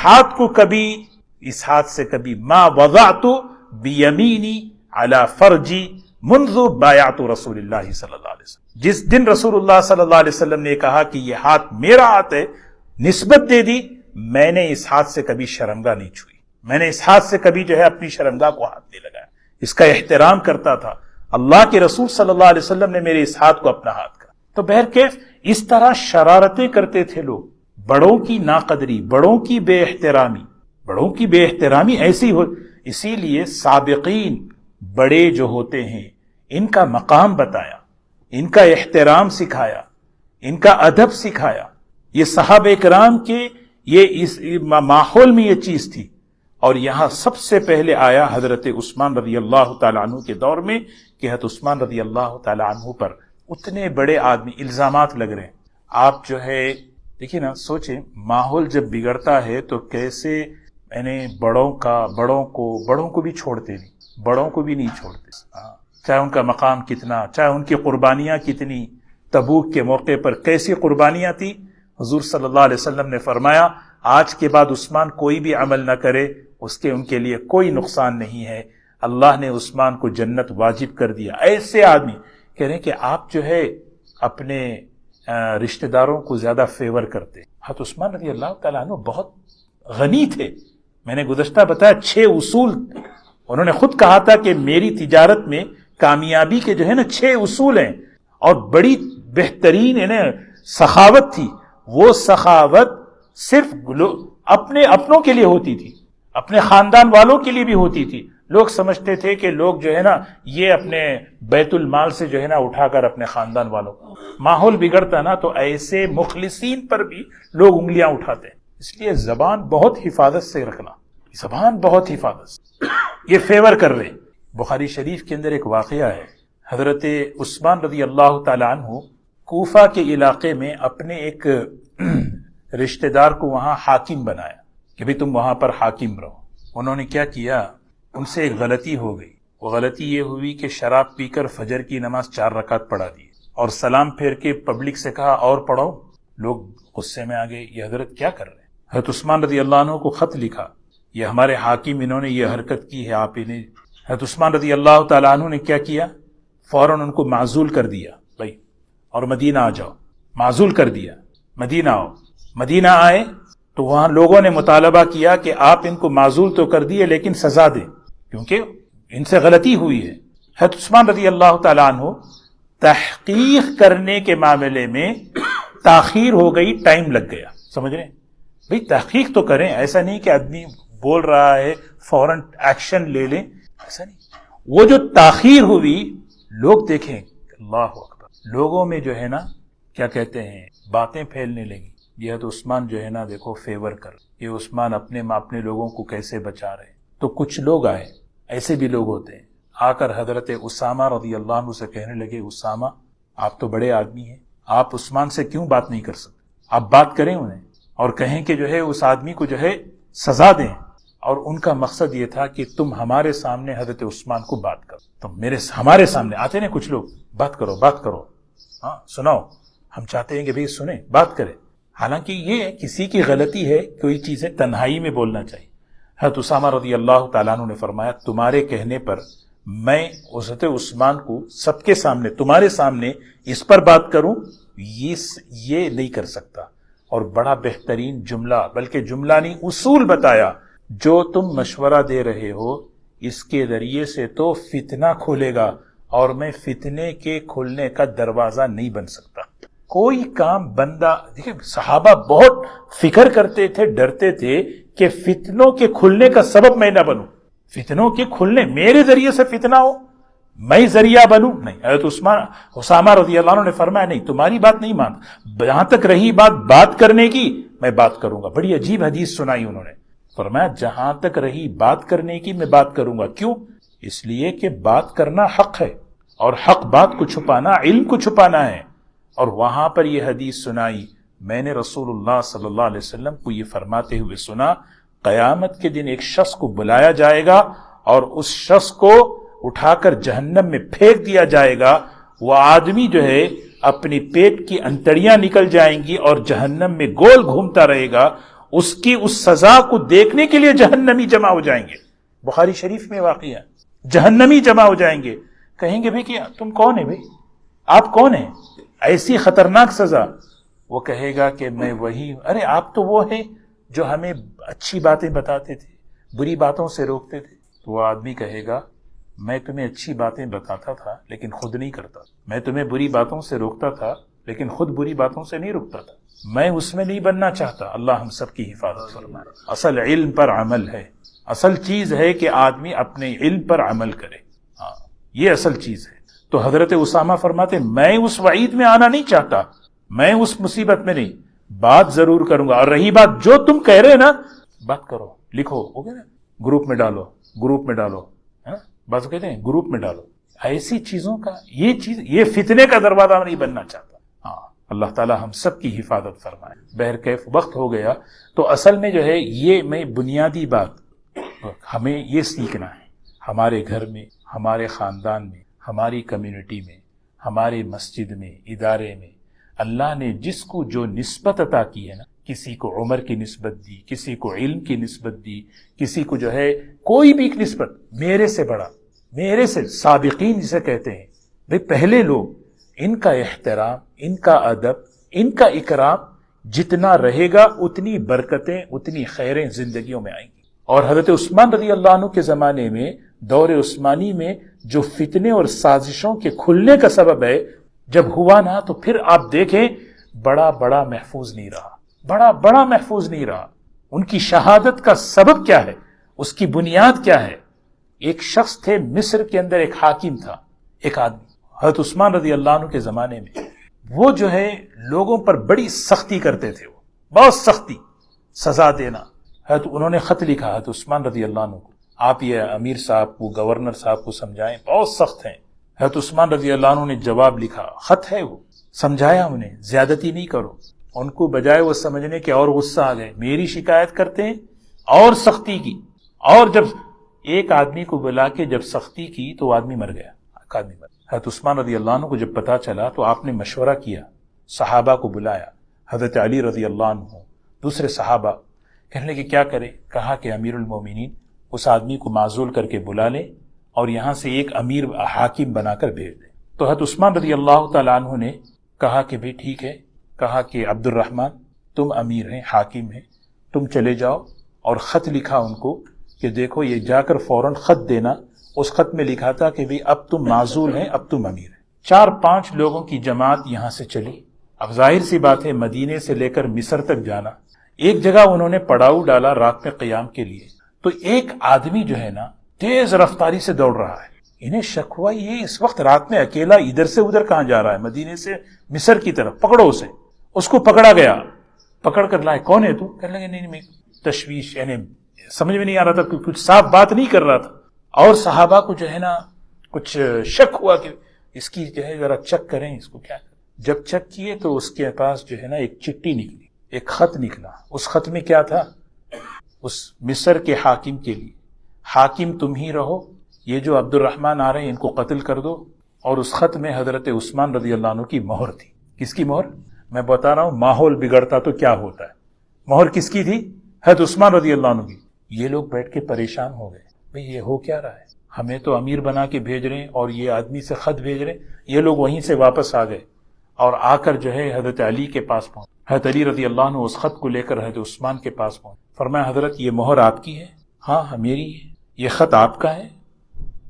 ہاتھ سے کبھی ما وضعت بیمینی علی فرجی منذ بایعت رسول اللہ صلی اللہ علیہ وسلم. جس دن رسول اللہ صلی اللہ علیہ وسلم نے کہا کہ یہ ہاتھ میرا ہاتھ ہے، نسبت دے دی، میں نے اس ہاتھ سے کبھی شرمگاہ نہیں چھوئی. میں نے اس ہاتھ سے کبھی جو ہے اپنی شرمگاہ کو ہاتھ نہیں لگایا، اس کا احترام کرتا تھا. اللہ کے رسول صلی اللہ علیہ وسلم نے میرے اس ہاتھ کو اپنا ہاتھ کہا. تو بہرکیف اس طرح شرارتیں کرتے تھے لوگ. بڑوں کی ناقدری، بڑوں کی بے احترامی ایسی ہو. اسی لیے سابقین بڑے جو ہوتے ہیں ان کا مقام بتایا، ان کا احترام سکھایا، ان کا ادب سکھایا. یہ صحابہ کرام کے یہ اس ماحول میں یہ چیز تھی. اور یہاں سب سے پہلے آیا حضرت عثمان رضی اللہ تعالیٰ عنہ کے دور میں کہ حضرت عثمان رضی اللہ تعالیٰ عنہ پر اتنے بڑے آدمی الزامات لگ رہے ہیں. آپ جو ہے دیکھیے نا، سوچیں ماحول جب بگڑتا ہے تو کیسے یعنی بڑوں کو بھی چھوڑتے نہیں، بڑوں کو بھی نہیں چھوڑتے، چاہے ان کا مقام کتنا، چاہے ان کی قربانیاں کتنی. تبوک کے موقع پر کیسی قربانیاں تھی. حضور صلی اللہ علیہ وسلم نے فرمایا آج کے بعد عثمان کوئی بھی عمل نہ کرے ان کے لیے کوئی نقصان نہیں ہے، اللہ نے عثمان کو جنت واجب کر دیا۔ ایسے آدمی کہہ رہے ہیں کہ آپ جو ہے اپنے رشتہ داروں کو زیادہ فیور کرتے۔ حضرت عثمان رضی اللہ تعالیٰ عنہ بہت غنی تھے، میں نے گزشتہ بتایا 6 اصول، انہوں نے خود کہا تھا کہ میری تجارت میں کامیابی کے جو ہے نا 6 اصول ہیں، اور بڑی بہترین سخاوت تھی۔ وہ سخاوت صرف اپنوں کے لیے ہوتی تھی، اپنے خاندان والوں کے لیے بھی ہوتی تھی۔ لوگ سمجھتے تھے کہ لوگ جو ہے نا یہ اپنے بیت المال سے جو ہے نا اٹھا کر اپنے خاندان والوں کو، ماحول بگڑتا نا تو ایسے مخلصین پر بھی لوگ انگلیاں اٹھاتے ہیں۔ اس لیے زبان بہت حفاظت سے رکھنا، زبان بہت حفاظت سے۔ یہ فیور کر رہے۔ بخاری شریف کے اندر ایک واقعہ ہے، حضرت عثمان رضی اللہ تعالی عنہ کوفہ کے علاقے میں اپنے ایک رشتہ دار کو وہاں حاکم بنایا کہ بھی تم وہاں پر حاکم رہو۔ انہوں نے کیا کیا، ان سے ایک غلطی ہو گئی۔ وہ غلطی یہ ہوئی کہ شراب پی کر فجر کی نماز 4 رکعت پڑھا دی اور سلام پھیر کے پبلک سے کہا اور پڑھو۔ لوگ غصے میں آ گئے، یہ حضرت کیا کر رہے ہیں؟ حضرت عثمان رضی اللہ عنہ کو خط لکھا، یہ ہمارے حاکم انہوں نے یہ حرکت کی ہے، آپ انہیں۔ حضرت عثمان رضی اللہ تعالیٰ عنہ نے کیا کیا، فوراً ان کو معزول کر دیا، بھائی اور مدینہ آ جاؤ۔ معزول کر دیا، مدینہ آؤ۔ مدینہ آئے تو وہاں لوگوں نے مطالبہ کیا کہ آپ ان کو معزول تو کر دیے لیکن سزا دیں، کیونکہ ان سے غلطی ہوئی ہے۔ حضرت عثمان رضی اللہ تعالیٰ عنہ تحقیق کرنے کے معاملے میں تاخیر ہو گئی، ٹائم لگ گیا۔ سمجھ رہے ہیں بھئی، تحقیق تو کریں، ایسا نہیں کہ آدمی بول رہا ہے فوراً ایکشن لے لیں، ایسا نہیں۔ وہ جو تاخیر ہوئی، لوگ دیکھیں اللہ اکبر، لوگوں میں جو ہے نا کیا کہتے ہیں باتیں پھیلنے لگی، یہ تو عثمان جو ہے نا دیکھو فیور کر، یہ عثمان اپنے لوگوں کو کیسے بچا رہے۔ تو کچھ لوگ آئے، ایسے بھی لوگ ہوتے ہیں، آ کر حضرت اسامہ رضی اللہ عنہ سے کہنے لگے، اسامہ آپ تو بڑے آدمی ہیں، آپ عثمان سے کیوں بات نہیں کر سکتے؟ آپ بات کریں انہیں اور کہیں کہ جو ہے اس آدمی کو جو ہے سزا دیں۔ اور ان کا مقصد یہ تھا کہ تم ہمارے سامنے حضرت عثمان کو بات کرو، تم ہمارے سامنے آتے نا کچھ لوگ، بات کرو، ہاں سناؤ، ہم چاہتے ہیں کہ بھئی سنیں، بات کریں۔ حالانکہ یہ کسی کی غلطی ہے، کوئی چیزیں تنہائی میں بولنا چاہیے۔ حضرت اسامہ رضی اللہ تعالیٰ عنہ نے فرمایا، تمہارے کہنے پر میں حضرت عثمان کو سب کے سامنے، تمہارے سامنے اس پر بات کروں، یہ نہیں کر سکتا۔ اور بڑا بہترین جملہ، بلکہ جملہ نہیں اصول بتایا، جو تم مشورہ دے رہے ہو اس کے ذریعے سے تو فتنہ کھولے گا، اور میں فتنے کے کھلنے کا دروازہ نہیں بن سکتا۔ کوئی کام بندہ، دیکھیں صحابہ بہت فکر کرتے تھے، ڈرتے تھے کہ فتنوں کے کھلنے کا سبب میں نہ بنوں، فتنوں کے کھلنے میرے ذریعے سے فتنہ ہو، میں ذریعہ بنوں، نہیں۔ حضرت اسامہ رضی اللہ عنہ نے فرمایا، نہیں تمہاری بات نہیں مانتا، جہاں تک رہی بات کرنے کی، میں بات کروں گا۔ بڑی عجیب حدیث سنائی انہوں نے، فرمایا جہاں تک رہی بات کرنے کی، میں بات کروں گا۔ کیوں؟ اس لیے کہ بات کرنا حق ہے، اور حق بات کو چھپانا علم کو چھپانا ہے۔ اور وہاں پر یہ حدیث سنائی، میں نے رسول اللہ صلی اللہ علیہ وسلم کو یہ فرماتے ہوئے سنا، قیامت کے دن ایک شخص کو بلایا جائے گا اور اس شخص کو اٹھا کر جہنم میں پھینک دیا جائے گا۔ وہ آدمی جو ہے اپنی پیٹ کی انتڑیاں نکل جائیں گی اور جہنم میں گول گھومتا رہے گا، اس کی اس سزا کو دیکھنے کے لیے جہنمی جمع ہو جائیں گے۔ بخاری شریف میں واقع ہے، جہنمی جمع ہو جائیں گے، کہیں گے بھئی کہ تم کون ہیں بھئی، آپ کون ہیں، ایسی خطرناک سزا۔ وہ کہے گا کہ میں وہی ہوں۔ ارے آپ تو وہ ہیں جو ہمیں اچھی باتیں بتاتے تھے، بری باتوں سے روکتے تھے۔ تو وہ آدمی کہے گا، میں تمہیں اچھی باتیں بتاتا تھا لیکن خود نہیں کرتا، میں تمہیں بری باتوں سے روکتا تھا لیکن خود بری باتوں سے نہیں رکتا تھا، میں اس میں نہیں بننا چاہتا۔ اللہ ہم سب کی حفاظت فرمائے۔ اصل علم پر عمل ہے، اصل چیز ہے کہ آدمی اپنے علم پر عمل کرے، ہاں یہ اصل چیز ہے۔ تو حضرت اسامہ فرماتے، میں اس وعید میں آنا نہیں چاہتا، میں اس مصیبت میں نہیں، بات ضرور کروں گا۔ اور رہی بات جو تم کہہ رہے نا، بات کرو، لکھو، ہو گیا نا، گروپ میں ڈالو، بس کہتے ہیں گروپ میں ڈالو۔ ایسی چیزوں کا یہ فتنے کا دروازہ نہیں بننا چاہتا۔ ہاں اللہ تعالی ہم سب کی حفاظت فرمائے۔ بہرکیف وقت ہو گیا، تو اصل میں جو ہے یہ میں بنیادی بات ہمیں یہ سیکھنا ہے، ہمارے گھر میں، ہمارے خاندان میں، ہماری کمیونٹی میں، ہمارے مسجد میں، ادارے میں، اللہ نے جس کو جو نسبت عطا کی ہے نا، کسی کو عمر کی نسبت دی، کسی کو علم کی نسبت دی، کسی کو جو ہے کوئی بھی نسبت، میرے سے بڑا، میرے سے سابقین جسے کہتے ہیں، بھئی پہلے لوگ، ان کا احترام، ان کا ادب، ان کا اکرام جتنا رہے گا اتنی برکتیں، اتنی خیریں زندگیوں میں آئیں گی۔ اور حضرت عثمان رضی اللہ عنہ کے زمانے میں، دور عثمانی میں جو فتنے اور سازشوں کے کھلنے کا سبب ہے، جب ہوا نا تو پھر آپ دیکھیں بڑا محفوظ نہیں رہا، بڑا محفوظ نہیں رہا۔ ان کی شہادت کا سبب کیا ہے، اس کی بنیاد کیا ہے؟ ایک شخص تھے مصر کے اندر، ایک حاکم تھا، ایک آدمی حضرت عثمان رضی اللہ عنہ کے زمانے میں، وہ جو ہے لوگوں پر بڑی سختی کرتے تھے، وہ بہت سختی، سزا دینا۔ حضرت انہوں نے خط لکھا حضرت عثمان رضی اللہ عنہ کو، آپ یہ امیر صاحب کو، گورنر صاحب کو سمجھائیں، بہت سخت ہیں۔ حضرت عثمان رضی اللہ عنہ نے جواب لکھا، خط ہے وہ، سمجھایا انہیں زیادتی نہیں کرو۔ ان کو بجائے وہ سمجھنے کے اور غصہ آ گئے، میری شکایت کرتے ہیں اور سختی کی، اور جب ایک آدمی کو بلا کے جب سختی کی تو وہ آدمی مر گیا، آدمی مر گیا۔ حضرت عثمان رضی اللہ عنہ کو جب پتا چلا تو آپ نے مشورہ کیا، صحابہ کو بلایا، حضرت علی رضی اللہ عنہ، دوسرے صحابہ، کہنے کہ کیا کرے؟ کہا کہ امیر المومنین اس آدمی کو معزول کر کے بلا لیں اور یہاں سے ایک امیر حاکم بنا کر بھیج دیں۔ تو حضرت عثمان رضی اللہ تعالیٰ عنہ نے کہا کہ بھی ٹھیک ہے، کہا کہ عبد الرحمن تم امیر ہیں، حاکم ہیں، تم چلے جاؤ، اور خط لکھا ان کو کہ دیکھو یہ جا کر فوراً خط دینا۔ اس خط میں لکھا تھا کہ بھی اب تم معزول ہیں، اب تم امیر ہیں۔ 4-5 لوگوں کی جماعت یہاں سے چلی۔ اب ظاہر سی بات ہے مدینے سے لے کر مصر تک جانا، ایک جگہ انہوں نے پڑاؤ ڈالا رات میں قیام کے لیے، تو ایک آدمی جو ہے نا تیز رفتاری سے دوڑ رہا ہے۔ انہیں شک ہوا یہ اس وقت رات میں اکیلا ادھر سے ادھر کہاں جا رہا ہے، مدینے سے مصر کی طرف، پکڑو اسے۔ اس کو پکڑا گیا، پکڑ کر لائے، کون ہے تو؟ کہنے لگے نہیں، میں تشویش، یعنی سمجھ میں نہیں آ رہا تھا، کچھ صاف بات نہیں کر رہا تھا، اور صحابہ کو جو ہے نا کچھ شک ہوا کہ اس کی جو ہے ذرا چیک کریں، اس کو کیا کریں۔ جب چیک کیے تو اس کے پاس جو ہے نا ایک چٹھی نکلی، ایک خط نکلا۔ اس خط میں کیا تھا؟ اس مصر کے حاکم کے لیے، حاکم تم ہی رہو، یہ جو عبد الرحمن آ رہے ہیں ان کو قتل کر دو۔ اور اس خط میں حضرت عثمان رضی اللہ عنہ کی مہر تھی۔ کس کی مہر؟ میں بتا رہا ہوں ماحول بگڑتا تو کیا ہوتا ہے۔ مہر کس کی تھی؟ حضرت عثمان رضی اللہ عنہ کی۔ یہ لوگ بیٹھ کے پریشان ہو گئے، بھئی یہ ہو کیا رہا ہے، ہمیں تو امیر بنا کے بھیج رہے ہیں اور یہ آدمی سے خط بھیج رہے ہیں۔ یہ لوگ وہیں سے واپس آ گئے اور آ کر جو ہے حضرت علی کے پاس پہنچے۔ حضرت علی رضی اللہ عنہ اس خط کو لے کر حضرت عثمان کے پاس پہنچے، فرمایا حضرت یہ مہر آپ کی ہے؟ ہاں میری ہے۔ یہ خط آپ کا ہے؟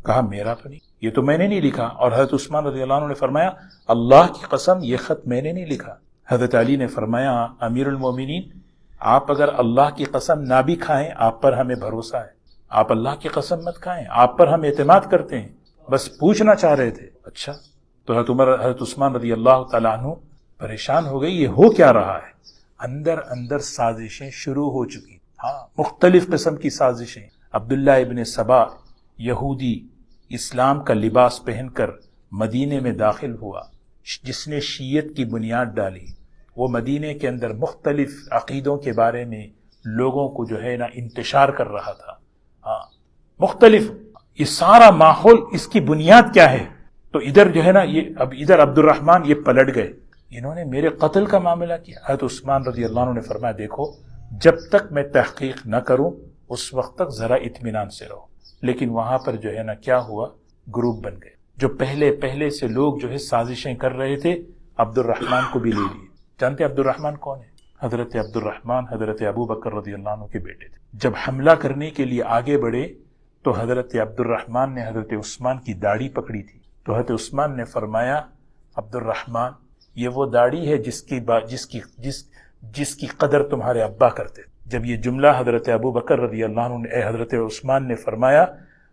کہا میرا تو نہیں، یہ تو میں نے نہیں لکھا۔ اور حضرت عثمان رضی اللہ عنہ نے فرمایا اللہ کی قسم یہ خط میں نے نہیں لکھا۔ حضرت علی نے فرمایا امیر المومنین آپ اگر اللہ کی قسم نہ بھی کھائیں آپ پر ہمیں بھروسہ ہے، آپ اللہ کی قسم مت کھائیں، آپ پر ہم اعتماد کرتے ہیں، بس پوچھنا چاہ رہے تھے۔ اچھا۔ تو حضرت عثمان رضی اللہ تعالیٰ عنہ پریشان ہو گئی، یہ ہو کیا رہا ہے؟ اندر اندر سازشیں شروع ہو چکی، ہاں مختلف قسم کی سازشیں۔ عبداللہ ابن سبا یہودی اسلام کا لباس پہن کر مدینے میں داخل ہوا، جس نے شیعت کی بنیاد ڈالی۔ وہ مدینے کے اندر مختلف عقیدوں کے بارے میں لوگوں کو جو ہے نا انتشار کر رہا تھا، ہاں مختلف۔ یہ سارا ماحول اس کی بنیاد کیا ہے؟ تو ادھر جو ہے نا ادھر عبد الرحمن یہ پلٹ گئے، انہوں نے میرے قتل کا معاملہ کیا۔ حضرت عثمان رضی اللہ عنہ نے فرمایا دیکھو جب تک میں تحقیق نہ کروں اس وقت تک ذرا اطمینان سے رہو۔ لیکن وہاں پر جو ہے نا کیا ہوا، گروپ بن گئے۔ جو پہلے سے لوگ جو ہے سازشیں کر رہے تھے عبد الرحمن کو بھی لے لیے۔ جانتے عبد الرحمن کون ہے؟ حضرت عبد الرحمن حضرت ابو بکر رضی اللہ عنہ کے بیٹے تھے۔ جب حملہ کرنے کے لیے آگے بڑھے تو حضرت عبد الرحمن نے حضرت عثمان کی داڑھی پکڑی تھی، تو حضرت عثمان نے فرمایا عبد الرحمن یہ وہ داڑھی ہے جس کی قدر تمہارے ابا کرتے تھے۔ جب یہ جملہ حضرت ابو بکر رضی اللہ عنہ نے حضرت عثمان نے فرمایا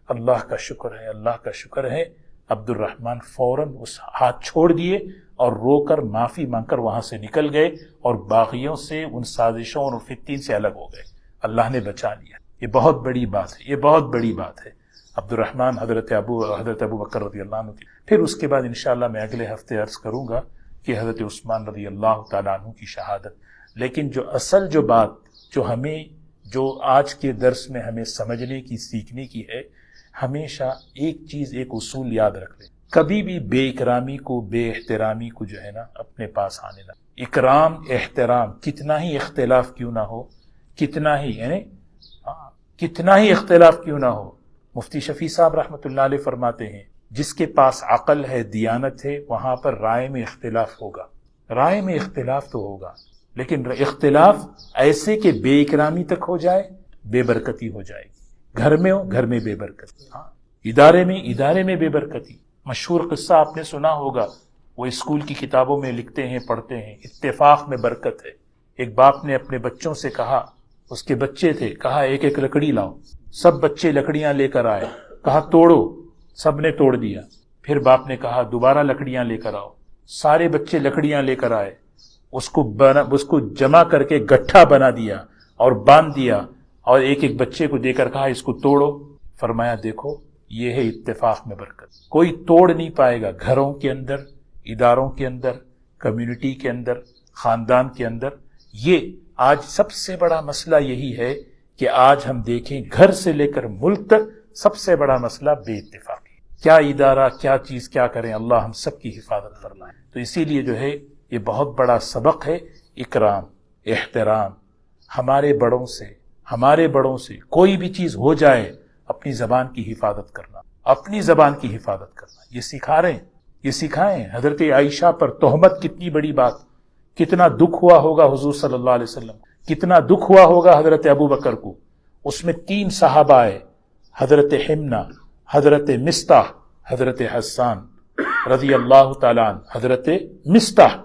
اللہ کا شکر ہے، اللہ کا شکر ہے، عبد الرحمن فوراً اس ہاتھ چھوڑ دیے اور رو کر معافی مانگ کر وہاں سے نکل گئے اور باغیوں سے ان سازشوں اور فتین سے الگ ہو گئے۔ اللہ نے بچا لیا۔ یہ بہت بڑی بات ہے، یہ بہت بڑی بات ہے۔ عبد الرحمن حضرت ابو بکر رضی اللہ عنہ کی۔ پھر اس کے بعد انشاءاللہ میں اگلے ہفتے عرض کروں گا کہ حضرت عثمان رضی اللہ تعالیٰ عنہ کی شہادت۔ لیکن جو اصل جو بات جو آج کے درس میں ہمیں سمجھنے کی، سیکھنے کی ہے، ہمیشہ ایک چیز، ایک اصول یاد رکھ لیں، کبھی بھی بے اکرامی کو، بے احترامی کو جو ہے نا اپنے پاس آنے نہ۔ اکرام، احترام، کتنا ہی اختلاف کیوں نہ ہو، کتنا ہی کتنا ہی اختلاف کیوں نہ ہو، مفتی شفیع صاحب رحمۃ اللہ علیہ فرماتے ہیں جس کے پاس عقل ہے، دیانت ہے، وہاں پر رائے میں اختلاف ہوگا، رائے میں اختلاف تو ہوگا، لیکن اختلاف ایسے کہ بے اکرامی تک ہو جائے، بے برکتی ہو جائے گی۔ گھر میں ہو، گھر میں بے برکتی، ادارے میں بے برکتی۔ مشہور قصہ آپ نے سنا ہوگا، وہ اسکول کی کتابوں میں لکھتے ہیں، پڑھتے ہیں، اتفاق میں برکت ہے۔ ایک باپ نے اپنے بچوں سے کہا، اس کے بچے تھے، کہا ایک ایک لکڑی لاؤ۔ سب بچے لکڑیاں لے کر آئے، کہا توڑو، سب نے توڑ دیا۔ پھر باپ نے کہا دوبارہ لکڑیاں لے کر آؤ، سارے بچے لکڑیاں لے کر آئے، اس کو جمع کر کے گٹھا بنا دیا اور باندھ دیا، اور ایک ایک بچے کو دے کر کہا اس کو توڑو۔ فرمایا دیکھو یہ ہے اتفاق میں برکت، کوئی توڑ نہیں پائے گا۔ گھروں کے اندر، اداروں کے اندر، کمیونٹی کے اندر، خاندان کے اندر، یہ آج سب سے بڑا مسئلہ یہی ہے کہ آج ہم دیکھیں گھر سے لے کر ملک تک سب سے بڑا مسئلہ بے اتفاقی۔ کیا ادارہ، کیا چیز، کیا کریں، اللہ ہم سب کی حفاظت فرمائے۔ تو اسی لیے جو ہے یہ بہت بڑا سبق ہے، اکرام، احترام، ہمارے بڑوں سے کوئی بھی چیز ہو جائے اپنی زبان کی حفاظت کرنا، اپنی زبان کی حفاظت کرنا، یہ سکھا رہے ہیں، یہ سکھائیں۔ حضرت عائشہ پر تہمت کتنی بڑی بات، کتنا دکھ ہوا ہوگا حضور صلی اللہ علیہ وسلم، کتنا دکھ ہوا ہوگا حضرت ابو بکر کو۔ اس میں 3 صحابہ آئے، حضرت حمنہ، حضرت مستح، حضرت حسان رضی اللہ تعالیٰ عنہ۔ حضرت مستح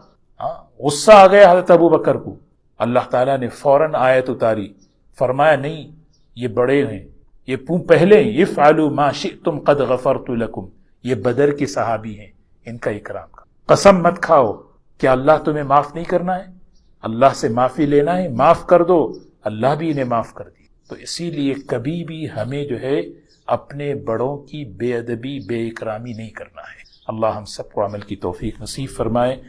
غصہ آ گیا حضرت ابو بکر کو، اللہ تعالیٰ نے فوراً آیت اتاری، فرمایا نہیں یہ بڑے ہیں، یہ پہلے ہیں، افعلوا ما شئتم قد غفرت لکم، یہ بدر کے صحابی ہیں، ان کا اکرام کرو۔ قسم مت کھاؤ، کیا اللہ تمہیں معاف نہیں کرنا ہے؟ اللہ سے معافی لینا ہے، معاف کر دو، اللہ بھی انہیں معاف کر دی۔ تو اسی لیے کبھی بھی ہمیں جو ہے اپنے بڑوں کی بے ادبی، بے اکرامی نہیں کرنا ہے۔ اللہ ہم سب کو عمل کی توفیق نصیب فرمائے۔